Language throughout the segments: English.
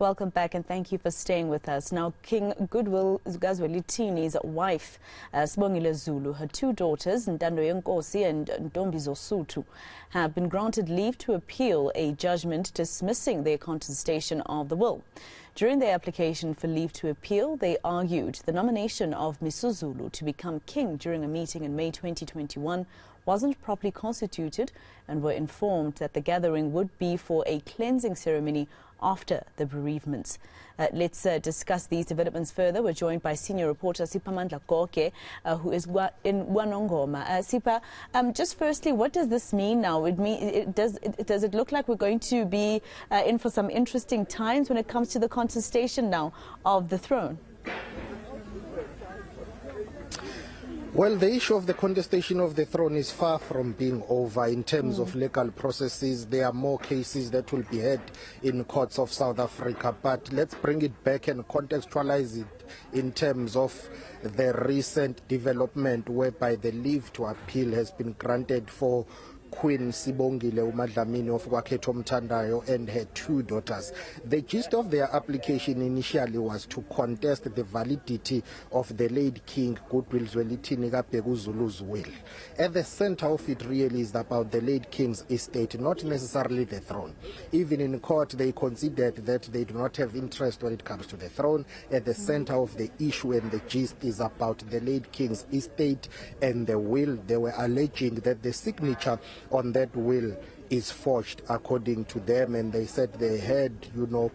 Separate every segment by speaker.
Speaker 1: Welcome back and thank you for staying with us. Now, King Goodwill Zwelithini's wife, Sibongile Zulu, her two daughters, Ntandoyenkosi and Ntombizosuthu, have been granted leave to appeal a judgment dismissing their contestation of the will. During their application for leave to appeal, they argued the nomination of Zulu to become king during a meeting in May 2021 wasn't properly constituted and were informed that the gathering would be for a cleansing ceremony after the bereavements. Let's discuss these developments further. We're joined by senior reporter Siphamadla Goge, who is in Wanongoma. Sipa, just firstly, what does this mean now? Does it look like we're going to be in for some interesting times when it comes to the contestation now of the throne?
Speaker 2: Well, the issue of the contestation of the throne is far from being over in terms of legal processes. There are more cases that will be heard in courts of South Africa. But let's bring it back and contextualize it in terms of the recent development whereby the leave to appeal has been granted for Queen Sibongile of Mthandayo and her two daughters. The gist of their application initially was to contest the validity of the late King Goodwill Zwelithini Zulu's will. At the center of it really is about the late king's estate, not necessarily the throne. Even in court, they considered that they do not have interest when it comes to the throne. At the center of the issue and the gist is about the late king's estate and the will. They were alleging that the signature on that will is forged according to them, and they said they had,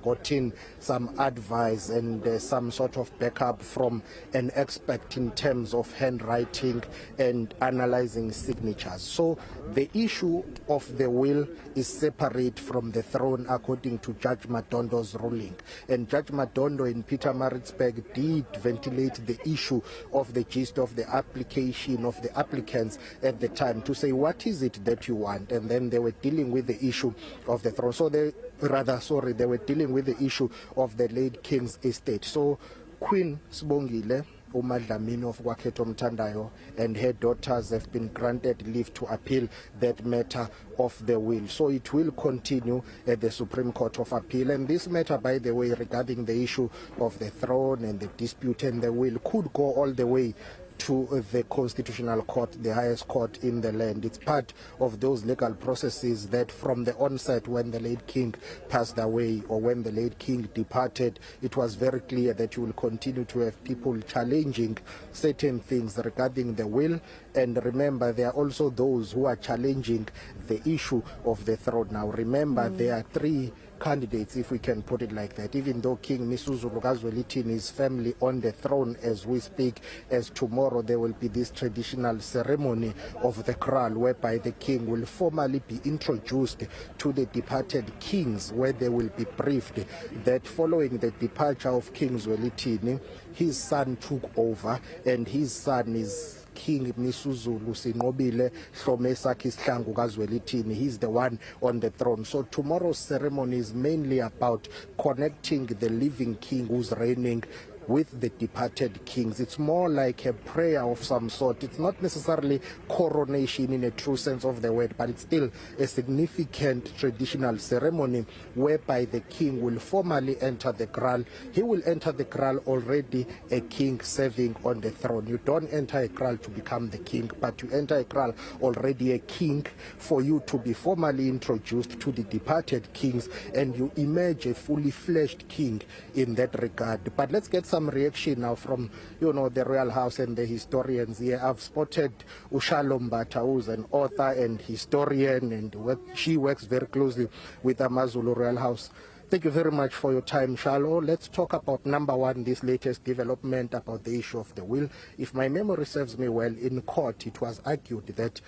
Speaker 2: gotten some advice and some sort of backup from an expert in terms of handwriting and analyzing signatures. So the issue of the will is separate from the throne according to Judge Madondo's ruling. And Judge Madondo in Pietermaritzburg did ventilate the issue of the gist of the application of the applicants at the time to say, what is it that you want? And then they were dealing with the issue of the throne. So they were dealing with the issue of the late king's estate. So Queen Sibongile of Mthandayo and her daughters have been granted leave to appeal that matter of the will. So it will continue at the Supreme Court of Appeal. And this matter, by the way, regarding the issue of the throne and the dispute and the will, could go all the way to the Constitutional Court, the highest court in the land. It's part of those legal processes that from the onset, when the late king passed away or when the late king departed, it was very clear that you will continue to have people challenging certain things regarding the will. And remember, there are also those who are challenging the issue of the throne. Now remember, there are three candidates, if we can put it like that, even though King Zulu Zwelithini is firmly on the throne as we speak, as tomorrow there will be this traditional ceremony of the kraal whereby the king will formally be introduced to the departed kings, where they will be briefed that following the departure of King Zwelithini, his son took over, and his son is King Zulu Sinobile Hlomesakis Hlangu Zwelithini. He's the one on the throne. So tomorrow's ceremony is mainly about connecting the living king who's reigning with the departed kings. It's more like a prayer of some sort. It's not necessarily coronation in a true sense of the word, but it's still a significant traditional ceremony whereby the king will formally enter the kraal. He will enter the kraal already a king serving on the throne. You don't enter a kraal to become the king, but you enter a kraal already a king for you to be formally introduced to the departed kings, and you emerge a fully fleshed king in that regard. But let's get some reaction now from the Royal House and the historians here. I've spotted Ushalom Bata, who's an author and historian, and she works very closely with AmaZulu Royal House. Thank you very much for your time, Shalo. Let's talk about number one, this latest development about the issue of the will. If my memory serves me well, in court it was argued that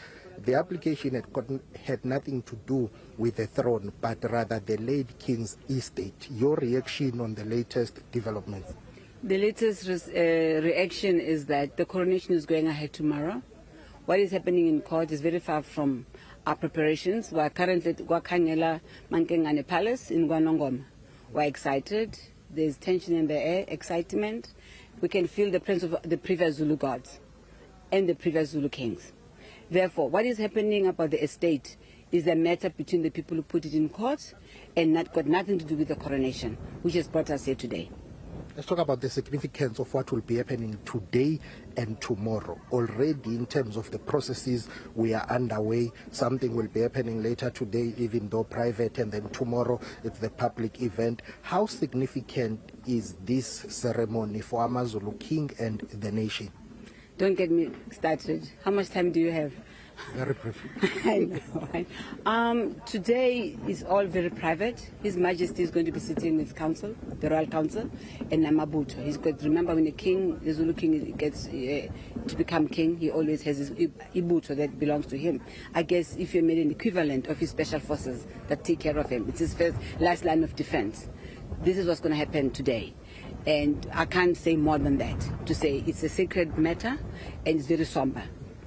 Speaker 2: the application had nothing to do with the throne, but rather the late king's estate. Your reaction on the latest developments?
Speaker 3: The latest reaction is that the coronation is going ahead tomorrow. What is happening in court is very far from our preparations. We are currently at Gwakangela Mankengane Palace in Wanongoma. We're excited. There's tension in the air, excitement. We can feel the presence of the previous Zulu gods and the previous Zulu kings. Therefore, what is happening about the estate is a matter between the people who put it in court and got nothing to do with the coronation, which has brought us here today.
Speaker 2: Let's talk about the significance of what will be happening today and tomorrow. Already in terms of the processes, we are underway. Something will be happening later today, even though private, and then tomorrow it's the public event. How significant is this ceremony for AmaZulu King and the nation?
Speaker 3: Don't get me started. How much time do you have?
Speaker 2: Very brief.
Speaker 3: I know. Today is all very private. His Majesty is going to be sitting with council, the Royal Council, and Namabuto. He's got, remember, when the Zulu King gets to become king, he always has his ibuto that belongs to him. I guess if you made an equivalent of his special forces that take care of him, it's his first, last line of defense. This is what's going to happen today. And I can't say more than that, to say it's a sacred matter and it's very somber,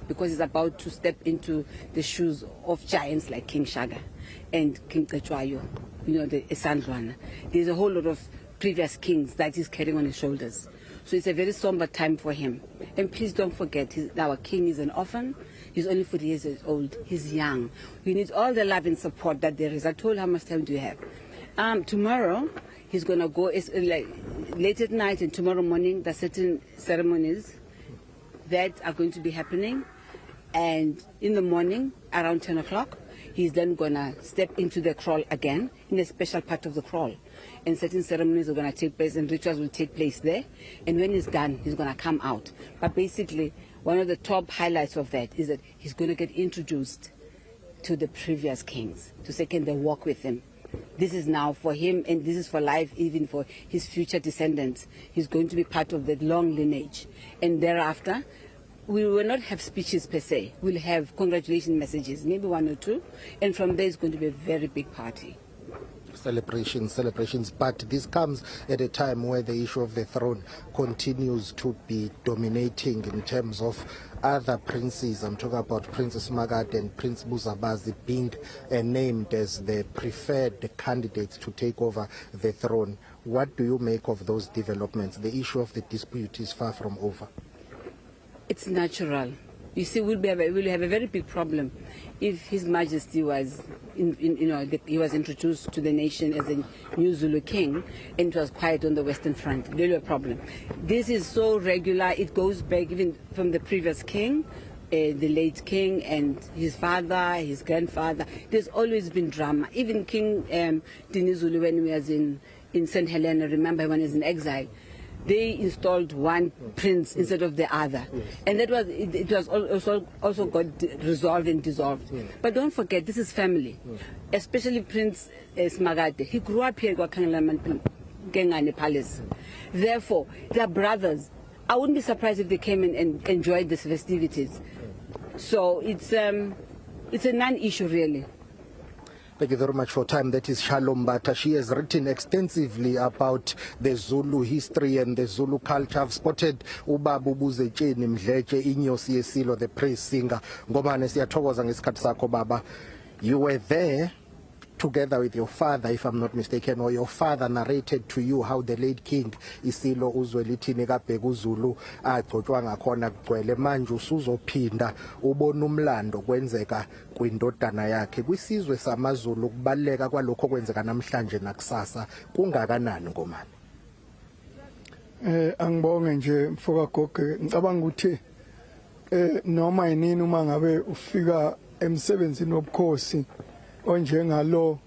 Speaker 3: because he's about to step into the shoes of giants like King Shaka and King Cetshwayo, the Esandlwana. There's a whole lot of previous kings that he's carrying on his shoulders. So it's a very somber time for him. And please don't forget, our king is an orphan. He's only 40 years old. He's young. We need all the love and support that there is. I told how much time do you have? Tomorrow, he's going to go late at night, and tomorrow morning, there are certain ceremonies that are going to be happening. And in the morning, around 10 o'clock, he's then going to step into the kraal again, in a special part of the kraal. And certain ceremonies are going to take place and rituals will take place there. And when he's done, he's going to come out. But basically, one of the top highlights of that is that he's going to get introduced to the previous kings, to say, can they walk with him? This is now for him, and this is for life, even for his future descendants. He's going to be part of that long lineage. And thereafter, we will not have speeches per se. We'll have congratulation messages, maybe one or two, and from there it's going to be a very big party.
Speaker 2: Celebrations, but this comes at a time where the issue of the throne continues to be dominating in terms of other princes. I'm talking about Princess Magad and Prince Buzabazi being named as the preferred candidates to take over the throne. What do you make of those developments? The issue of the dispute is far from over.
Speaker 3: It's natural. You see, we'll have a very big problem if His Majesty was, he was introduced to the nation as a new Zulu king, and it was quiet on the Western Front. Really a problem. This is so regular. It goes back even from the previous king, the late king, and his father, his grandfather. There's always been drama. Even King Dinizulu, when he was in St. Helena, remember when he was in exile, they installed one prince instead of the other. Yes. And that was, it was also got resolved and dissolved. Yes. But don't forget, this is family. Yes. Especially Prince Smagade. He grew up here in Gengane Palace. Therefore, they're brothers. I wouldn't be surprised if they came in and enjoyed these festivities. So it's a non-issue really.
Speaker 2: Thank you very much for time. That is Shalom Bata. She has written extensively about the Zulu history and the Zulu culture. I've spotted Ubabu Buzecheni Mdletshe Inyosi Yesilo, the praise singer. Ngomane siyathokoza ngesikhathi sakho baba. You were there together with your father, if I'm not mistaken, or your father narrated to you how the late King Isilo Uzwelithini kabheka Zulu agcotshwa ngakhona kugcwele. Manje usuzophinda ubona umlando kwenzeka kwindodana yakhe kwisizwe samaZulu. Kubaleka kwalokho kwenzeka namhlanje nakusasa kungakanani Ngomane?
Speaker 4: Angibonge nje mfoka Goge. Ngicabanga ukuthi noma yini uma ngabe ufika emsebenzini wobukhosi onjengalo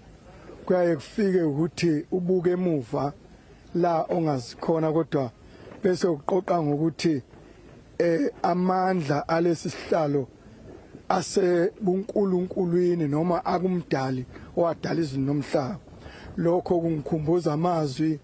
Speaker 4: kuyaye kufike ukuthi ubuke emuva la ongazikhona, kodwa bese uqoqa ngokuthi amandla alesi sihlalo ase bunkulunkulwini noma akumdali owadala izulu nomhlaba. Lokho kungikhumbuza amazwi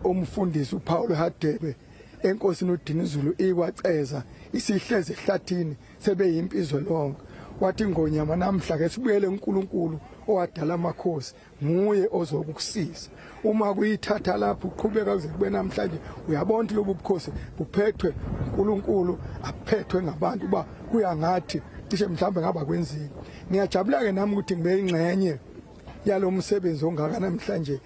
Speaker 4: omfundisi uPaul Hadebe enkosini uDinizulu ikwaceza isihleze ehlathini sebe yimpizwe lonke. Wathi ngonyama namhla ke sibuyele uNkulunkulu owadala amakhosi, nguye ozokukusiza. Uma kuyithatha lapho uqhubeka kuze kube namhlanje, uyabona lobu bukhosi buphethwe uNkulunkulu, aphethwe ngabantu ba kuya ngathi cishe mhlambe ngaba kwenzini. Ngiyajabula ke nami ukuthi ngibe ingxenye yalo msebenzi ongaka namhlanje.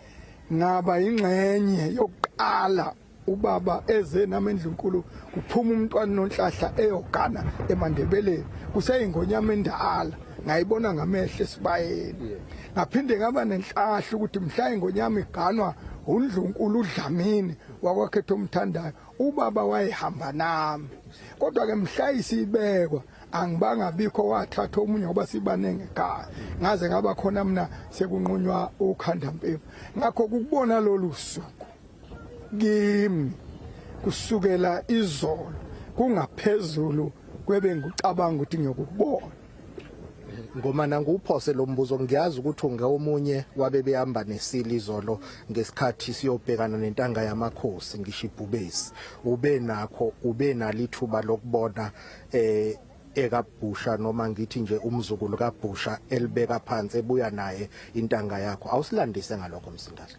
Speaker 4: Ngaba ingxenye yokuqala ubaba eze namendlunkulu kuphuma umntwana nonhlahla eyogana eMandebeleni kuseyingonyama endala ngayibona ngamehlo esibayeni ngaphinde ngaba nenhlahla ukuthi mhla ingonyama iganwa uNdlunkulu uDlamini wakwakhetha umthandayo ubaba wayehamba nami kodwa ke mhla isibekwa angibanga bikho wathatha omunye ngoba sibanenge ekhaya ngaze ngaba khona mina sekunqunywa ukhanda mpemvu ngakho ukubona lolu suku kimi kusukela izolo kungaphezulu kwebe ngicabanga ukuthi ngiyokubona
Speaker 2: ngoma nanguphose lo mbuzo ngiyazi ukuthi ungeomunye wabe behamba nesili izolo ngesikhathi siyobhekana nentanga yamakhosi ngisho ibhubesi ube nalithuba lokubona ekabhusha noma ngithi nje umzukulu kabhusha elibeka phansi ebuya naye intanga yakho awusilandise ngalokho msindazi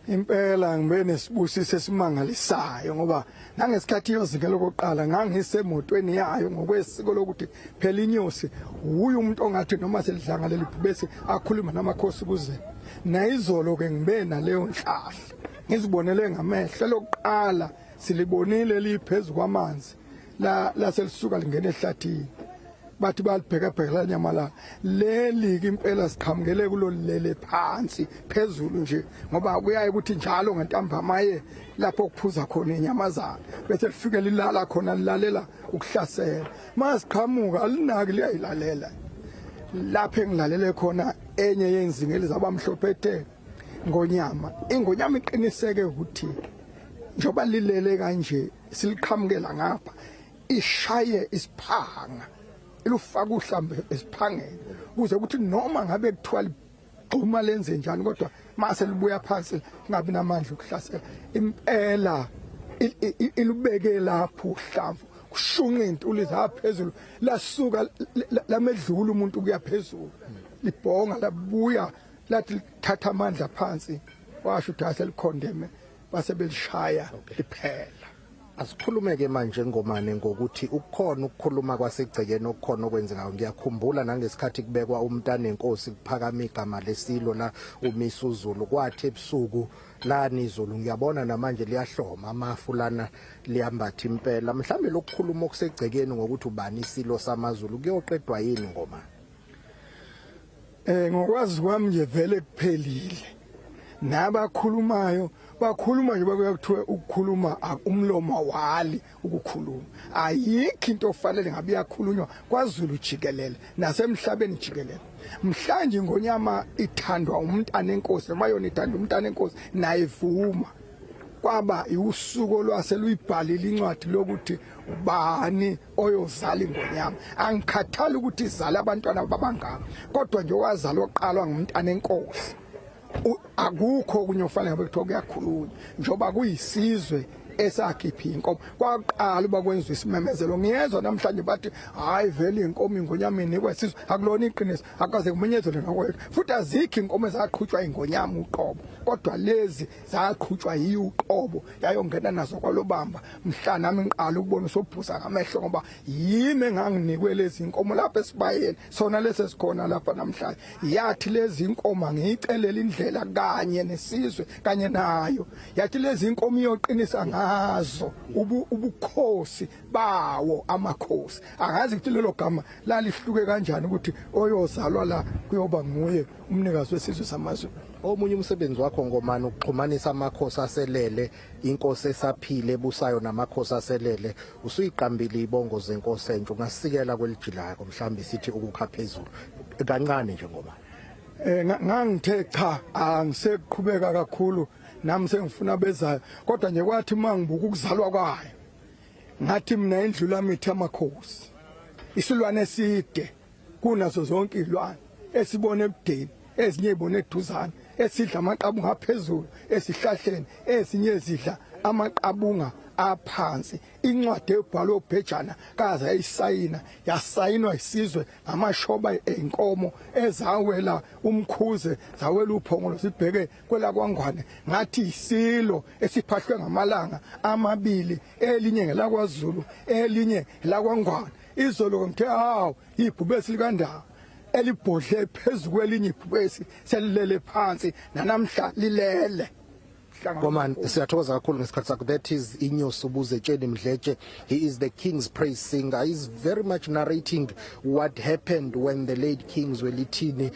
Speaker 4: impela ngibe nesibusiso esimangalisayo ngoba nangesikhathi iyozinga lokuqala ngangisemotweni yayo ngokwesiko lokuthi phela inyosi uyu umuntu ongathi noma selidlangalela ibhubesi akhuluma namakhosi kuze nayizolo ke ngibe naleyo nhlahla ngizibonele ngamehlo lokuqala silibonile liphezulu kwamanzi la selisuka lingene ehlathini bathi balibhekabhekela nyamala leli impela siqhamukele kulolele phansi phezulu nje ngoba kuyaye ukuthi njalo ngentambama ye lapho kuphuza khona inyamazana bese lifike lilala khona lilalela ukuhlasela masiqhamuka alinaki liyayilalela lapho engilalele khona enye yenzinga elizabamhlophe ethe ngonyama ingonyama iqiniseke ukuthi njoba lilele kanje siliqhamukela ngapha ishaye isiphanga ilufaka uhlambe esiphangeni ukuze ukuthi noma ngabe kuthiwa ligxuma lenze njani kodwa mase libuya phansi ngabe namandla okuhlasela impela ilubeke lapho uhlamvu kushunqa intuli zaphezulu lasuka lamedlula umuntu kuya phezulu libhonga labuya lathi lithatha amandla phansi washo ukuthi aselikhondeme base belishaya liphela
Speaker 2: asikhulumeke manje ngomane ngokuthi ukukhona ukukhuluma kwasegcekeni okukhona okwenzekayo ngiyakhumbula nangesikhathi kubekwa uMntandoyenkosi kuphakama igama lesilo la umisa uZulu kwathi ebusuku lani izulu ngiyabona namanje liyahloma amafu lana liyambatha impela mhlambe lokukhuluma okusegcekeni ngokuthi ubani isilo samaZulu kuyoqedwa yini ngoma
Speaker 4: ngokwazi kwami nje vele kuphelile nabakhulumayo bakhuluma nje bakuyakuthiwa ukukhuluma umlomo wali ukukhuluma ayikho into ofanele ngabe iyakhulunywa kwaZulu jikelele nasemhlabeni jikelele mhlanje ngonyama ithandwa uMntandoyenkosi mayona ithanda uMntandoyenkosi nayivuma kwaba usuku lwase luyibhalile incwadi lokuthi ubani oyozala ingonyama angikhathali ukuthi izala abantwana babangaka kodwa nje wazala oqalwa nguMntandoyenkosi akukho kunye ofanele ngabe kuthiwa kuyakhulunywa njoba kuyisizwe esakhipha inkomo kwaqala bakwenza isimemezelo ngiyezwa namhlanje bathi hayi vele inkomo ingonyameni kwesizwe akulona iqiniso akaze kumenyezele nakwethu futhi azikho inkomo ezaqhutshwa ingonyama uqobo kodwa lezi zaqhutshwa yiuqobo yayongena nazo kwalobamba mhla nami ngiqala ukubona sobhuza ngamehlo ngoba yimi enganginikwe lezi inkomo lapha esibayeni sona lesi sikhona lapha namhlanje yathi lezi inkomo ngiyicelela indlela kanye nesizwe kanye nayo yathi lezi inkomo iyoqinisa ngazo ubukhosi bawo amakhosi angazi ukuthi lelo gama lalihluke kanjani ukuthi oyozalwa la kuyoba nguye umnikazi wesizwe samaZulu
Speaker 2: omunye umsebenzi wakho ngomani ukuxhumanisa amakhosi aselele inkosi esaphile ebusayo namakhosi aselele usuyiqambile ibongo zenkosi entsho ngasikela kwelijila yakho mhlambe sithi ukukha phezulu kancane nje ngoba
Speaker 4: ngangithe cha angisekuqhubeka kakhulu nami sengifuna bezayo kodwa nje kwathi mangibuka ukuzalwa kwayo ngathi mina indlula mithi amakhosi isilwane eside kunazo zonke izilwane esibone ebudeni ezinye ibone eduzana esidla amaqabu ngaphezulu esihlahleni ezinye zidla amaqabunga aphansi incwadi ebhalwe uBhejana kaza yayisayina yasayinwa isizwe ngamashoba enkomo ezawela umkhuze zawela uphongolo sibheke kwela kwangwane ngathi isilo esiphahlwe ngamalanga amabili elinye ngelakwaZulu elinye lakwangwane izolo ngithe hawo ibhubesi likandaba elibhodle phezulu kwelinye ibhubesi selilele phansi nanamhla lilele
Speaker 2: Goman, siyathokoza kakhulu ngesikhathi sakho. That is Inyosi Ubuzetsheni Mdletshe. He is the King's praise singer. He's very much narrating what happened when the late King Zwelithini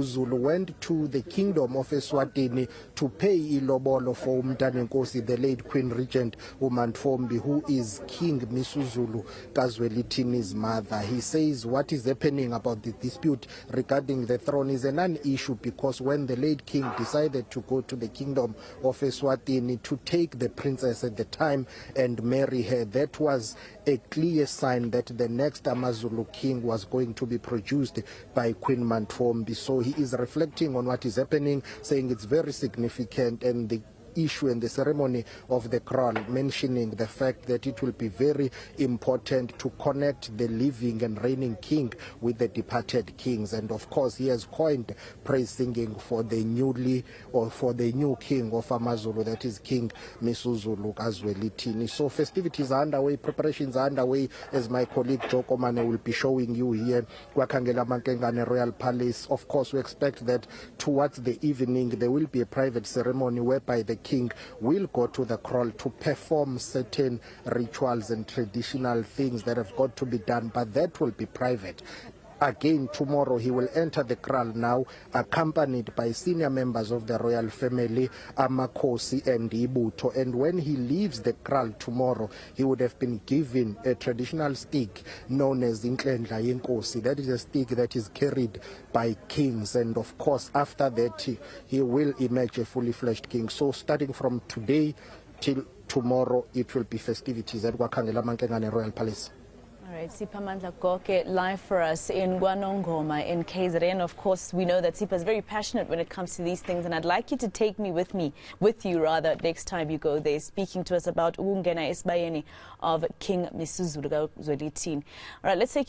Speaker 2: Zulu went to the kingdom of Eswatini to pay ilobolo for Ntandoyenkosi, the late Queen Regent Umantfombi, who is King Misuzulu Zwelithini's mother. He says what is happening about the dispute regarding the throne is a non-issue, because when the late king decided to go to the kingdom of Eswatini to take the princess at the time and marry her, that was a clear sign that the next AmaZulu king was going to be produced by Queen Mantfombi. So he is reflecting on what is happening, saying it's very significant, and the issue and the ceremony of the crown, mentioning the fact that it will be very important to connect the living and reigning king with the departed kings. And of course he has coined praise singing for the new king of AmaZulu, that is King Misuzulu Zwelithini. So festivities are underway, preparations are underway, as my colleague Joe Komane will be showing you here Kwakangela Mankengane Royal Palace. Of course we expect that towards the evening there will be a private ceremony whereby the king will go to the kraal to perform certain rituals and traditional things that have got to be done, but that will be private. Again, tomorrow he will enter the kraal now, accompanied by senior members of the royal family, Amakhosi and Ibuto. And when he leaves the kraal tomorrow, he would have been given a traditional stick known as Ntandoyenkosi. That is a stick that is carried by kings. And of course, after that, he will emerge a fully fledged king. So starting from today till tomorrow, it will be festivities at Wakangela Mankengane Royal Palace.
Speaker 1: All right, Siphamadla Goge live for us in Guanongoma in KZN. Of course, we know that Sipha is very passionate when it comes to these things, and I'd like you to take me with you next time you go there, speaking to us about Ungena Isbayeni of King Misuzulu Zwelithini. All right, let's take you